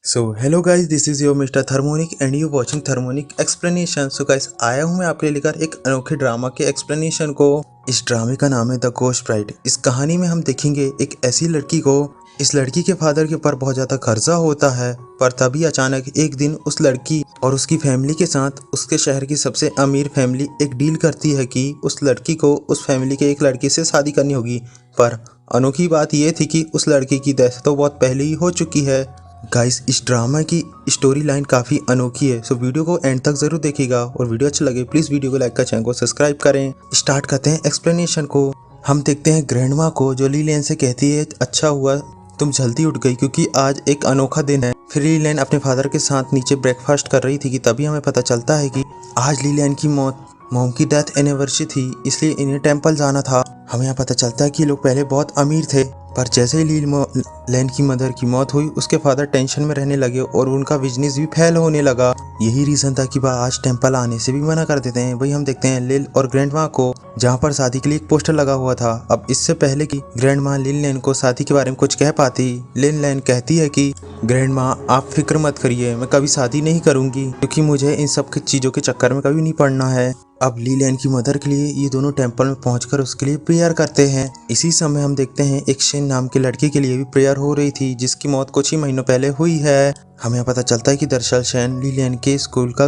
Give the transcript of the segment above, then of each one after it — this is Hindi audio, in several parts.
So hello guys, this is your mister thermionic and you watching thermionic explanation. So guys, आया हूँ मैं आपके लिए लेकर एक अनोखे ड्रामा के एक्सप्लेनेशन को। इस ड्रामे का नाम है द घोस्ट ब्राइड। इस कहानी में हम देखेंगे एक ऐसी लड़की को। इस लड़की के फादर के ऊपर बहुत ज़्यादा कर्जा होता है, पर तभी अचानक एक दिन उस लड़की और उसकी फैमिली के साथ उसके शहर की सबसे अमीर फैमिली एक डील करती है कि उस लड़की को उस फैमिली के एक लड़के से शादी करनी होगी। पर अनोखी बात यह थी कि उस लड़की की डेथ तो बहुत पहले ही हो चुकी है। गाइस, इस ड्रामा की स्टोरी लाइन काफ़ी अनोखी है, सो वीडियो को एंड तक ज़रूर देखिएगा और वीडियो अच्छा लगे प्लीज़ वीडियो को लाइक कर चैनल को सब्सक्राइब करें। स्टार्ट करते हैं एक्सप्लेनेशन को। हम देखते हैं ग्रैंड माँ को जो लीलैन से कहती है, अच्छा हुआ तुम जल्दी उठ गई क्योंकि आज एक अनोखा दिन है। फिर लीलैन अपने फादर के साथ नीचे ब्रेकफास्ट कर रही थी कि तभी हमें पता चलता है कि आज लीलैन की मॉम की डेथ एनिवर्सरी थी, इसलिए इन्हें टेम्पल जाना था। हमें यहाँ पता चलता है कि लोग पहले बहुत अमीर थे, पर जैसे ही लीलैन की मदर की मौत हुई उसके फादर टेंशन में रहने लगे और उनका बिजनेस भी फेल होने लगा। यही रीजन था कि वह आज टेम्पल आने से भी मना कर देते हैं। वही हम देखते हैं लिल और ग्रैंड माँ को, जहाँ पर शादी के लिए एक पोस्टर लगा हुआ था। अब इससे पहले कि ग्रैंड माँ लीलैन को शादी के बारे में कुछ कह पाती, लीलैन कहती है कि ग्रैंड माँ आप फिक्र मत करिए, मैं कभी शादी नहीं करूंगी क्योंकि मुझे इन सब चीज़ों के चक्कर में कभी नहीं पड़ना है। अब लीलैन की मदर के लिए ये दोनों टेंपल में पहुंचकर उसके लिए प्रेयर करते हैं। इसी समय हम देखते हैं एक शेन नाम के लड़के के लिए भी प्रेयर हो रही थी जिसकी मौत कुछ ही महीनों पहले हुई है। हमें पता चलता है कि दरअसल शेन लीलैन के स्कूल का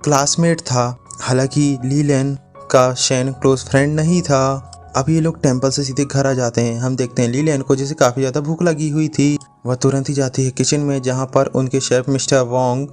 क्लासमेट था। हालांकि लीलैन का शेन क्लोज फ्रेंड नहीं था। अब ये लोग टेंपल से सीधे घर आ जाते हैं। हम देखते हैं लीलैन को जैसे काफ़ी ज़्यादा भूख लगी हुई थी। वह तुरंत ही जाती है किचन में, जहाँ पर उनके शेफ मिस्टर वोंग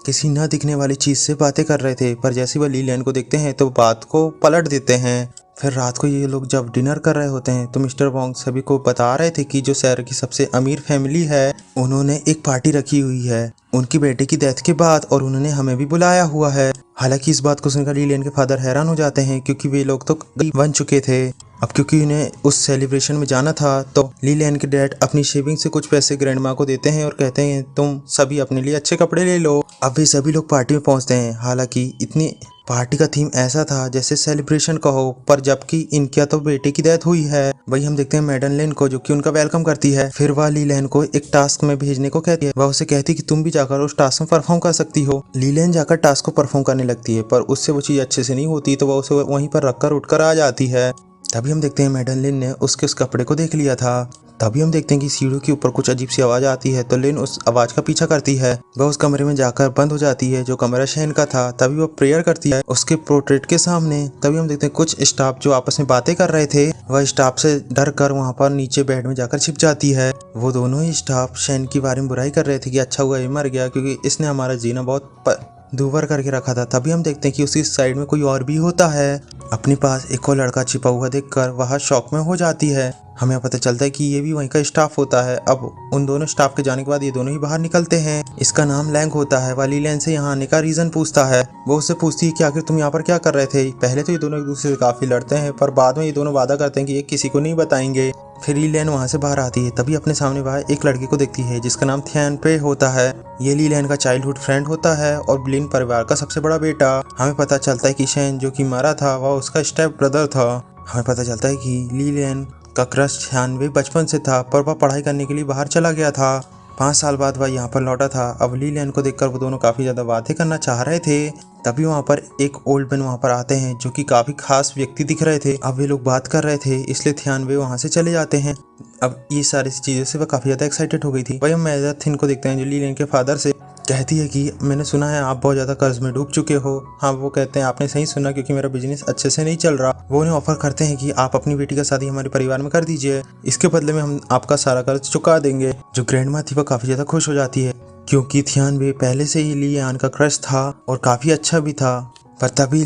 किसी न दिखने वाली चीज़ से बातें कर रहे थे, पर जैसे वह लीलैन को देखते हैं तो बात को पलट देते हैं। फिर रात को ये लोग जब डिनर कर रहे होते हैं तो मिस्टर वोंग सभी को बता रहे थे कि जो शहर की सबसे अमीर फैमिली है उन्होंने एक पार्टी रखी हुई है उनकी बेटे की डेथ के बाद, और उन्होंने हमें भी बुलाया हुआ है। हालांकि इस बात को सुनकर लीलैन के फादर हैरान हो जाते हैं क्योंकि वे लोग तो गरीब बन चुके थे। अब क्योंकि उन्हें उस सेलिब्रेशन में जाना था तो लीलैन के डैड अपनी शेविंग से कुछ पैसे ग्रैंड माँ को देते हैं और कहते हैं तुम सभी अपने लिए अच्छे कपड़े ले लो। अब वे सभी लोग पार्टी में पहुंचते हैं। हालांकि इतनी पार्टी का थीम ऐसा था जैसे सेलिब्रेशन का हो, पर जबकि इनका तो बेटे की डेथ हुई है। वही हम देखते हैं मैडनलेन को जो कि उनका वेलकम करती है। फिर वह लीलैन को एक टास्क में भेजने को कहती है। वह उसे कहती है कि तुम भी जाकर उस टास्क में परफॉर्म कर सकती हो। लीलैन जाकर टास्क को परफॉर्म करने लगती है, पर उससे वो चीज़ अच्छे से नहीं होती तो वह उसे वहीं पर रखकर उठकर आ जाती है। तभी हम देखते हैं मैडनलेन ने उसके उस कपड़े को देख लिया था। तभी हम देखते हैं कि सीढ़ियों के ऊपर कुछ अजीब सी आवाज़ आती है तो लिन उस आवाज़ का पीछा करती है। वह उस कमरे में जाकर बंद हो जाती है जो कमरा शेन का था। तभी वह प्रेयर करती है उसके पोर्ट्रेट के सामने। तभी हम देखते हैं कुछ स्टाफ जो आपस में बातें कर रहे थे वह स्टाफ से डर कर वहाँ पर नीचे बेड में जाकर छिप जाती है। वो दोनों ही स्टाफ शेन के बारे में बुराई कर रहे थे कि अच्छा हुआ ये मर गया क्योंकि इसने हमारा जीना बहुत दूभर करके रखा था। तभी हम देखते हैं कि उसी साइड में कोई और भी होता है। अपने पास एक और लड़का छिपा हुआ देखकर वह शॉक में हो जाती है। हमें पता चलता है कि ये भी वहीं का स्टाफ होता है। अब उन दोनों स्टाफ के जाने के बाद ये दोनों ही बाहर निकलते हैं। इसका नाम लैंग होता है। वह लीलैन से यहाँ आने का रीजन पूछता है। वो उससे पूछती है कि आखिर तुम यहाँ पर क्या कर रहे थे। पहले तो ये दोनों एक दूसरे से काफी लड़ते हैं, पर बाद में ये दोनों वादा करते हैं कि ये किसी को नहीं बताएंगे। फिर लीलैन वहाँ से बाहर आती है। तभी अपने सामने वह एक लड़के को देखती है जिसका नाम थियानपे होता है। ये लीलैन का चाइल्डहुड फ्रेंड होता है और ब्लिन परिवार का सबसे बड़ा बेटा। हमें पता चलता है कि शेन जो कि मरा था वह उसका स्टेप ब्रदर था। हमें पता चलता है कि लीलैन का क्रश थियानपे बचपन से था, पर वह पढ़ाई करने के लिए बाहर चला गया था। 5 साल बाद वह यहाँ पर लौटा था। अब लीलैन को देखकर वो दोनों काफ़ी ज़्यादा बातें करना चाह रहे थे। तभी वहाँ पर एक ओल्ड मैन वहाँ पर आते हैं जो कि काफ़ी खास व्यक्ति दिख रहे थे। अब वे लोग बात कर रहे थे इसलिए थियानपे वहाँ से चले जाते हैं। अब ये सारी चीज़ों से वह काफ़ी ज़्यादा एक्साइटेड हो गई थी। वही हम मेजर को देखते हैं जो लीलैन के फादर से कहती है कि मैंने सुना है आप बहुत ज़्यादा कर्ज में डूब चुके हो। हाँ, वो कहते हैं आपने सही सुना क्योंकि मेरा बिजनेस अच्छे से नहीं चल रहा। वो उन्हें ऑफर करते हैं कि आप अपनी बेटी का शादी हमारे परिवार में कर दीजिए, इसके बदले में हम आपका सारा कर्ज चुका देंगे। जो ग्रैंड माँ थी वो काफ़ी ज़्यादा खुश हो जाती है क्योंकि थियानपे पहले से ही लीलैन का क्रश था और काफ़ी अच्छा भी था। पर तभी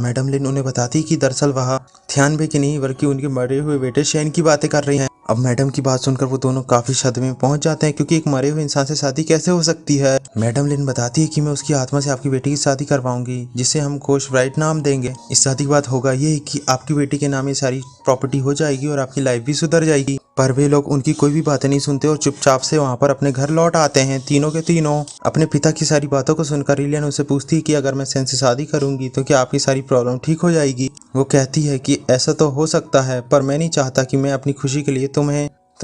मैडम लिन उन्हें बताती कि दरअसल वह थियानपे की नहीं बल्कि उनके मरे हुए बेटे शेन की बातें कर रही हैं। अब मैडम की बात सुनकर वो दोनों काफी सदमे में पहुंच जाते हैं क्योंकि एक मरे हुए इंसान से शादी कैसे हो सकती है। मैडम लिन बताती है कि मैं उसकी आत्मा से आपकी बेटी की शादी करवाऊंगी जिसे हम घोस्ट ब्राइड नाम देंगे। इस शादी के बाद होगा ये कि आपकी बेटी के नाम ये सारी प्रॉपर्टी हो जाएगी और आपकी लाइफ भी सुधर जाएगी। पर वे लोग उनकी कोई भी बातें नहीं सुनते और चुपचाप से वहाँ पर अपने घर लौट आते हैं तीनों के तीनों। अपने पिता की सारी बातों को सुनकर लीलैन उससे पूछती है कि अगर मैं शेन से शादी करूंगी तो क्या आपकी सारी प्रॉब्लम ठीक हो जाएगी। वो कहती है कि ऐसा तो हो सकता है पर मैं नहीं चाहता कि मैं अपनी खुशी के लिए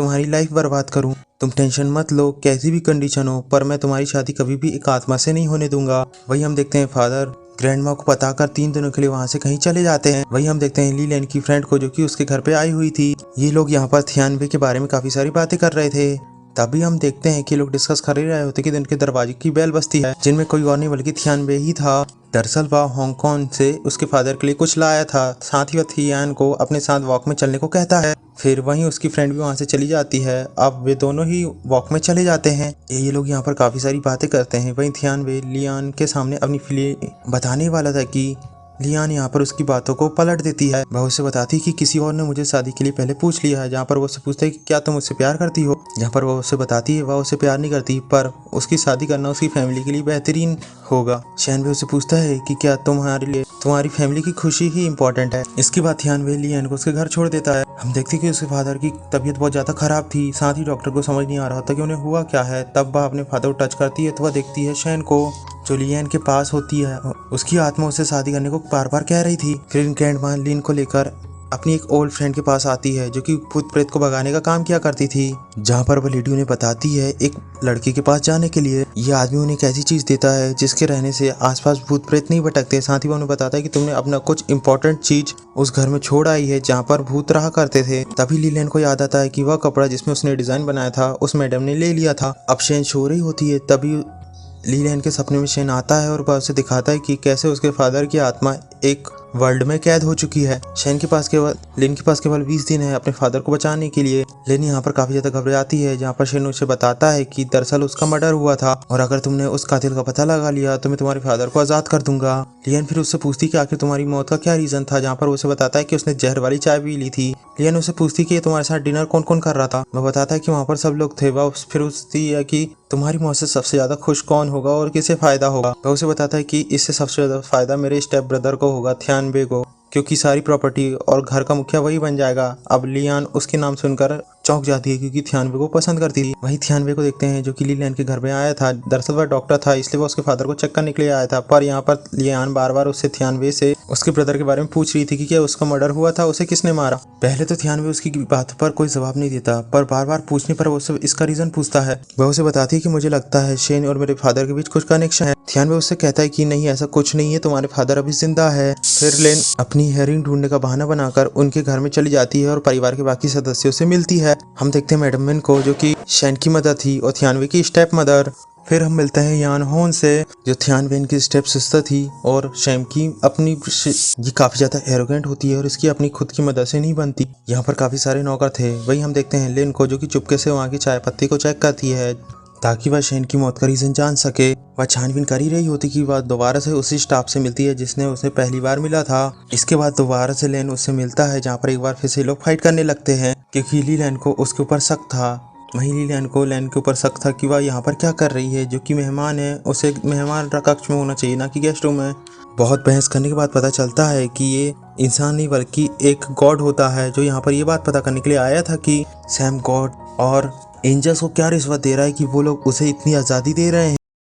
तुम्हारी लाइफ बर्बाद करूं। तुम टेंशन मत लो, कैसी भी कंडीशन हो, पर मैं तुम्हारी शादी कभी भी एक आत्मा से नहीं होने दूंगा। वही हम देखते हैं फादर ग्रैंड माँ को पता कर 3 दिनों के लिए वहाँ से कहीं चले जाते हैं। वही हम देखते हैं ली लैन की फ्रेंड को, जो कि उसके घर पे आई हुई थी। ये लोग यहाँ पर थियानवे के बारे में काफी सारी बातें कर रहे थे। तभी हम देखते हैं कि लोग डिस्कस कर ही रहे होते कि उनके दरवाजे की बेल बजती है, जिनमें कोई और नहीं बल्कि थियानवे ही था। दरअसल वह हांगकांग से उसके फादर के लिए कुछ लाया था। साथ ही वह थियान को अपने साथ वॉक में चलने को कहता है। फिर वहीं उसकी फ्रेंड भी वहां से चली जाती है। अब वे दोनों ही वॉक में चले जाते हैं। ये लोग यहाँ पर काफी सारी बातें करते हैं। वहीं थियानवे लियान के सामने अपनी फीलिंग बताने वाला था कि लियान यहाँ पर उसकी बातों को पलट देती है। वह उसे बताती है कि किसी और ने मुझे शादी के लिए पहले पूछ लिया है। जहाँ पर वो उससे पूछता है कि क्या तुम मुझसे प्यार करती हो। जहाँ पर वो उसे बताती है वह उसे प्यार नहीं करती, पर उसकी शादी करना उसकी फैमिली के लिए बेहतरीन होगा। शैन भी उसे पूछता है कि क्या तुम्हारे लिए तुम्हारी फैमिली की खुशी ही इम्पोर्टेंट है। इसके बाद थियानवे लियान को उसके घर छोड़ देता है। हम देखते हैं कि उसके फादर की तबीयत बहुत ज्यादा खराब थी। साथ ही डॉक्टर को समझ नहीं आ रहा था कि उन्हें हुआ क्या है। तब वह अपने फादर को टच करती है तो वह देखती है शैन को, जो लियान के पास होती है। उसकी आत्मा उसे शादी करने को बार बार कह रही थी। फिर ग्रैंड माँ लिन को लेकर अपनी एक ओल्ड फ्रेंड के पास आती है, जो कि भूत प्रेत को भगाने का काम किया करती थी। जहाँ पर वह लेडी उन्हें बताती है एक लड़के के पास जाने के लिए। यह आदमी उन्हें एक ऐसी चीज देता है जिसके रहने से आसपास भूत प्रेत नहीं भटकते। साथ ही वह उन्हें बताता है कि तुमने अपना कुछ इंपॉर्टेंट चीज उस घर में छोड़ आई है जहाँ पर भूत रहा करते थे। तभी लीलैन को याद आता है कि वह कपड़ा जिसमें उसने डिजाइन बनाया था उस मैडम ने ले लिया था। अब शैन सो रही होती है, तभी लीलैन के सपने में शैन आता है और वह उसे दिखाता है कि कैसे उसके फादर की आत्मा एक वर्ल्ड में कैद हो चुकी है। लिन के पास केवल 20 दिन है अपने फादर को बचाने के लिए। लिन यहाँ पर काफी ज्यादा घबराती है, जहाँ पर शैन उसे बताता है कि दरअसल उसका मर्डर हुआ था और अगर तुमने उस कातिल का पता लगा लिया तो मैं तुम्हारे फादर को आजाद कर दूंगा। लियन फिर उससे पूछती कि आखिर तुम्हारी मौत का क्या रीजन था, जहाँ पर उसे बताता है कि उसने जहर वाली चाय पी ली थी। लियन उसे पूछती कि तुम्हारे साथ डिनर कौन कौन कर रहा था। वह बताता है कि वहाँ पर सब लोग थे। वह फिर पूछती है कि तुम्हारी मौत से सबसे ज्यादा खुश कौन होगा और किसे फायदा होगा। वह उसे बताता है कि इससे सबसे ज्यादा फायदा मेरे स्टेप ब्रदर को होगा, थियानबे को, क्योंकि सारी प्रॉपर्टी और घर का मुखिया वही बन जाएगा। अब लियान उसके नाम सुनकर चौंक जाती है क्योंकि थियानबे को पसंद करती थी। वही थियानबे को देखते हैं जो कि लियान के घर में आया था। दरअसल वह डॉक्टर था, इसलिए वह उसके फादर को चेक करने के लिए आया था। पर यहाँ पर लियान बार बार उससे थियानबे से उसके ब्रदर के बारे में पूछ रही थी कि क्या उसका मर्डर हुआ था, उसे किसने मारा। पहले तो थियानबे उसकी बात पर कोई जवाब नहीं देता, पर बार बार पूछने पर वो उससे इसका रीजन पूछता है। वह उसे बताती है कि मुझे लगता है शेन और मेरे फादर के बीच कुछ कनेक्शन है। थियानबे उससे कहता है कि नहीं, ऐसा कुछ नहीं है, तुम्हारे फादर अभी जिंदा है। फिर लेन अपनी हेयरिंग ढूंढने का बहाना बनाकर उनके घर में चली जाती है और परिवार के बाकी सदस्यों से मिलती है। हम देखते हैं मैडम मिन को, जो कि शैन की मदर थी और थियानबे की स्टेप मदर। फिर हम मिलते हैं यान होन से, जो थियानबे की स्टेप सिस्टर थी और शैम की अपनी। ये काफी ज्यादा एरोगेंट होती है और इसकी अपनी खुद की मदद से नहीं बनती। यहाँ पर काफी सारे नौकर थे। वही हम देखते हैं लेन को, जो कि चुपके से वहाँ की चाय पत्ती को चेक करती है ताकि वह शैन की मौत का रीजन जान सके। वह छानबीन कर ही रही होती कि वह दोबारा से उसी स्टाफ से मिलती है जिसने उसे पहली बार मिला था। इसके बाद दोबारा से लेन उससे मिलता है, जहाँ पर एक बार फिर से लोग फाइट करने लगते हैं क्योंकि ली लैन को उसके ऊपर शक था। वहीं ली लैन को लेन के ऊपर शक था कि वह यहाँ पर क्या कर रही है, जो कि मेहमान है, उसे मेहमान कक्ष में होना चाहिए ना कि गेस्ट रूम में। बहुत बहस करने के बाद पता चलता है कि ये इंसान नहीं बल्कि एक गॉड होता है, जो यहाँ पर ये बात पता करने के लिए आया था कि सैम गॉड और एंजल्स को क्या रिश्वत दे रहा है कि वो लोग उसे इतनी आज़ादी दे रहे हैं।